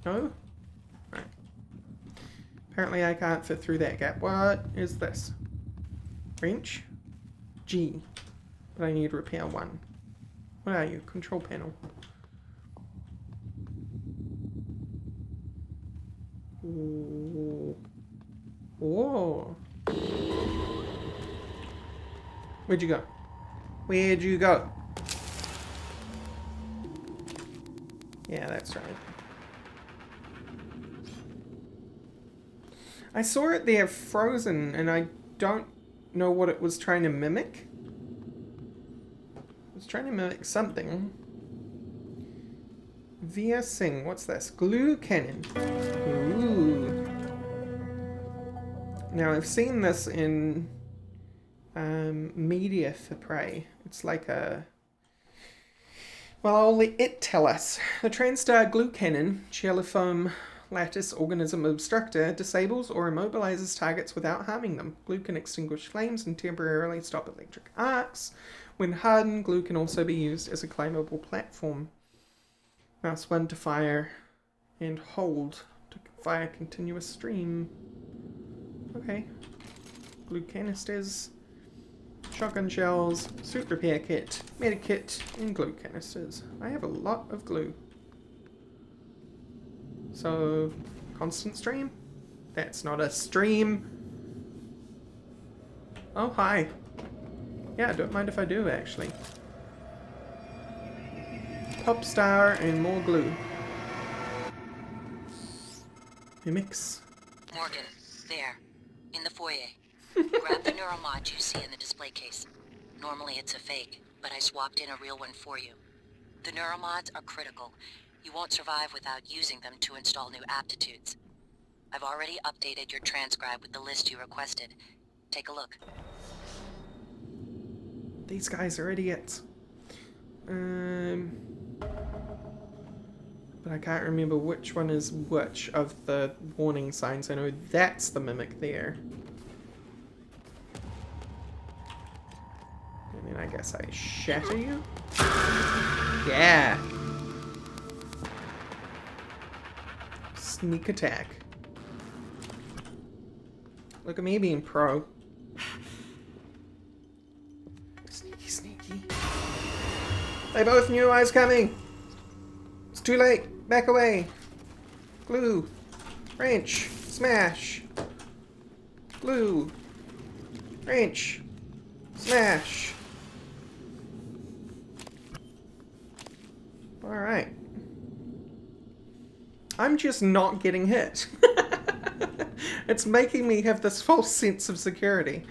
No? Alright. Apparently I can't fit through that gap. What is this? Wrench? G. But I need repair 1. What are you? Control panel. Ooh. Whoa. Where'd you go? Where'd you go? Yeah, that's right. I saw it there frozen, and I don't know what it was trying to mimic. It was trying to mimic something. Via Sing, what's this? Glue cannon. Ooh. Now, I've seen this in media for prey. It's like a... Well, I'll let it tell us. The TranStar glue cannon, Cheiliform lattice organism obstructor, disables or immobilizes targets without harming them. Glue can extinguish flames and temporarily stop electric arcs. When hardened, glue can also be used as a climbable platform. Mouse 1 to fire and hold to fire continuous stream. Okay. Glue canisters, shotgun shells, suit repair kit, medikit, and glue canisters. I have a lot of glue. So, constant stream? That's not a stream. Oh, hi. Yeah, don't mind if I do, actually. Pop star and more glue. Mimics. Morgan, there. In the foyer. Grab the Neuromod you see in the display case. Normally it's a fake, but I swapped in a real one for you. The Neuromods are critical. You won't survive without using them to install new aptitudes. I've already updated your transcribe with the list you requested. Take a look. These guys are idiots. But I can't remember which one is which of the warning signs. I know that's the mimic there. And then I guess I shatter you? Yeah! Sneak attack. Look at me being pro. Sneaky, sneaky. They both knew I was coming! It's too late! Back away! Glue! Wrench! Smash! Glue! Wrench! Smash! Alright. I'm just not getting hit. It's making me have this false sense of security.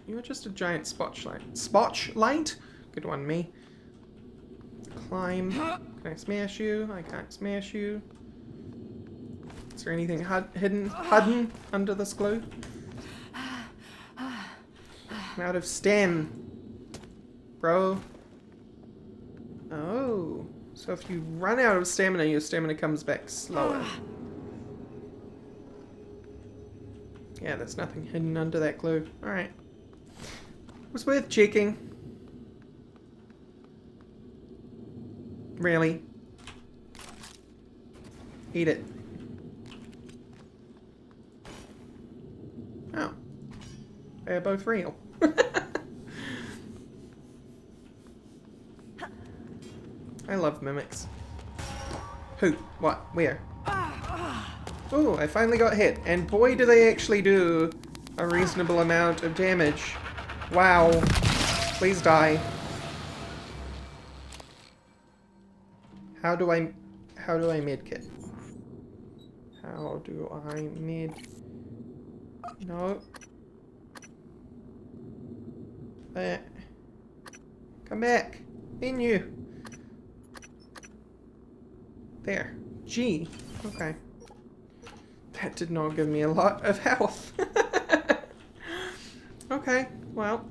You're just a giant spotlight. Spotlight? Good one, me. Climb. Can I smash you? I can't smash you. Is there anything hidden under this glue? I'm out of stem. Bro. Oh. So if you run out of stamina, your stamina comes back slower. Yeah, there's nothing hidden under that glue. Alright. It was worth checking. Really? Eat it. Oh. They're both real. I love mimics. Who? What? Where? Oh, I finally got hit. And boy, do they actually do a reasonable amount of damage. Wow. Please die. How do I medkit? How do I med... No. Come back. Menu. There. G. Okay. That did not give me a lot of health. Okay, well.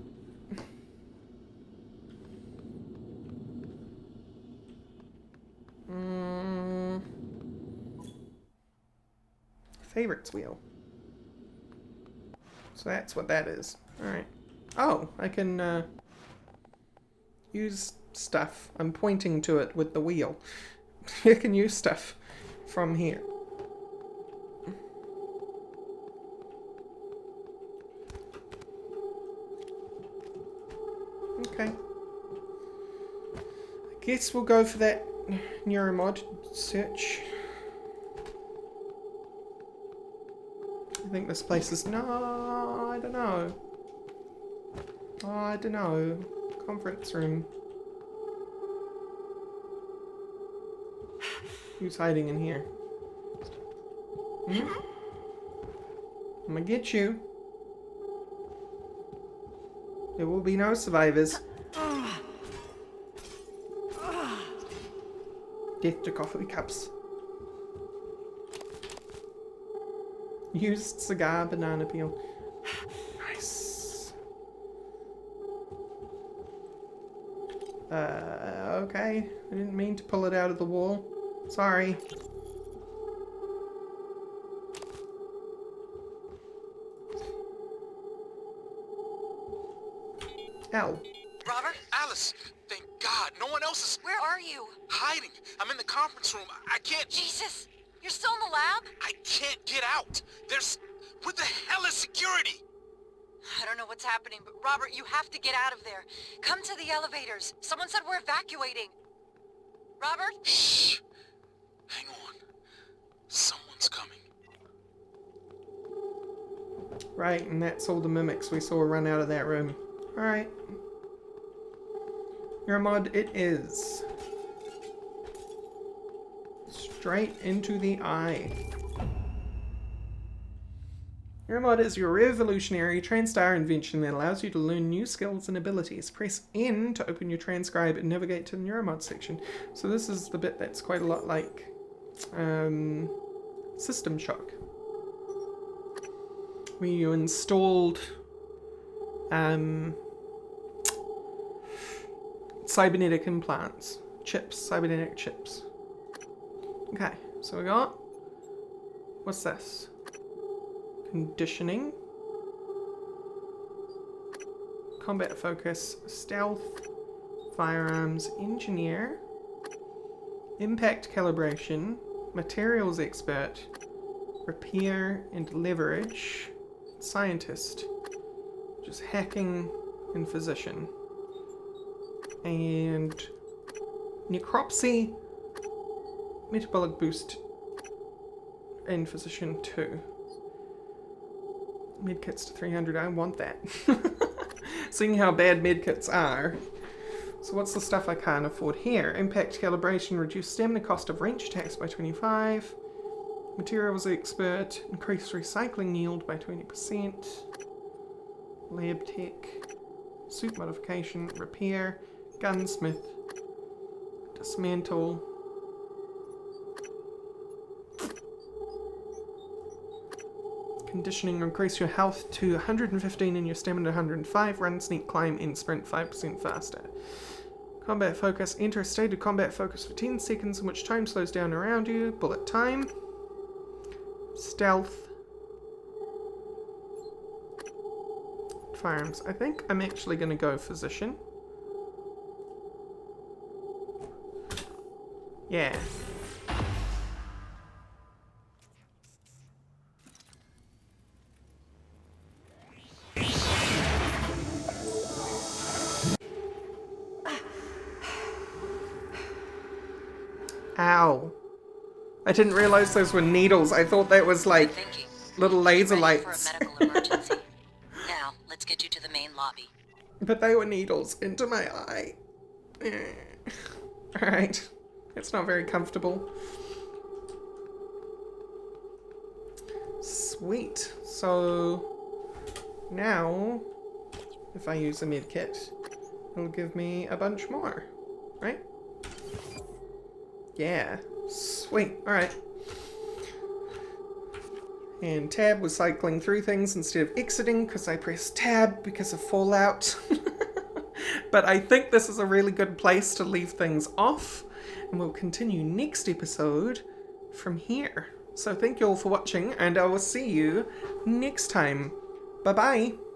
Favorites wheel. So that's what that is. Alright. Oh, I can use stuff. I'm pointing to it with the wheel. You can use stuff from here. Okay. I guess we'll go for that Neuromod search. I think this place is... No, I don't know. Oh, I don't know. Conference room. Who's hiding in here? Hmm? I'm gonna get you. There will be no survivors. Death to coffee cups. Used cigar banana peel. Nice. Okay. I didn't mean to pull it out of the wall. Sorry. Ow. Robert? Alice! Thank God, no one else is... Where are you? Hiding! I'm in the conference room. I can't... Jesus! You're still in the lab? I can't get out! There's... What the hell is security? I don't know what's happening, but Robert, you have to get out of there. Come to the elevators. Someone said we're evacuating. Robert? Shh! Hang on. Someone's coming. Right, and that's all the mimics we saw run out of that room. Alright. Neuromod it is. Straight into the eye. Neuromod is your revolutionary TranStar invention that allows you to learn new skills and abilities. Press N to open your transcribe and navigate to the Neuromod section. So this is the bit that's quite a lot like System Shock, where you installed cybernetic implants, cybernetic chips. Okay, so we got, what's this? Conditioning, combat focus, stealth, firearms, engineer, impact calibration, materials expert, repair and leverage, scientist, which is hacking and physician, and necropsy, metabolic boost, and physician 2. Medkits to 300, I want that. Seeing how bad medkits are. So what's the stuff I can't afford here? Impact calibration, reduce stamina cost of wrench attacks by 25. Materials expert, increase recycling yield by 20%. Lab tech, suit modification, repair, gunsmith, dismantle. Conditioning will increase your health to 115 and your stamina to 105. Run, sneak, climb, and sprint 5% faster. Combat focus. Enter a state of combat focus for 10 seconds in which time slows down around you. Bullet time. Stealth. Firearms. I think I'm actually going to go physician. Yeah. Ow. I didn't realize those were needles. I thought that was like little laser Ready for a lights. medical emergency. Now, let's get you to the main lobby. But they were needles into my eye. Alright. It's not very comfortable. Sweet. So now, if I use a med kit, it'll give me a bunch more, right? Yeah. Sweet. Alright. And tab was cycling through things instead of exiting because I pressed tab because of Fallout. But I think this is a really good place to leave things off. And we'll continue next episode from here. So thank you all for watching, and I will see you next time. Bye-bye.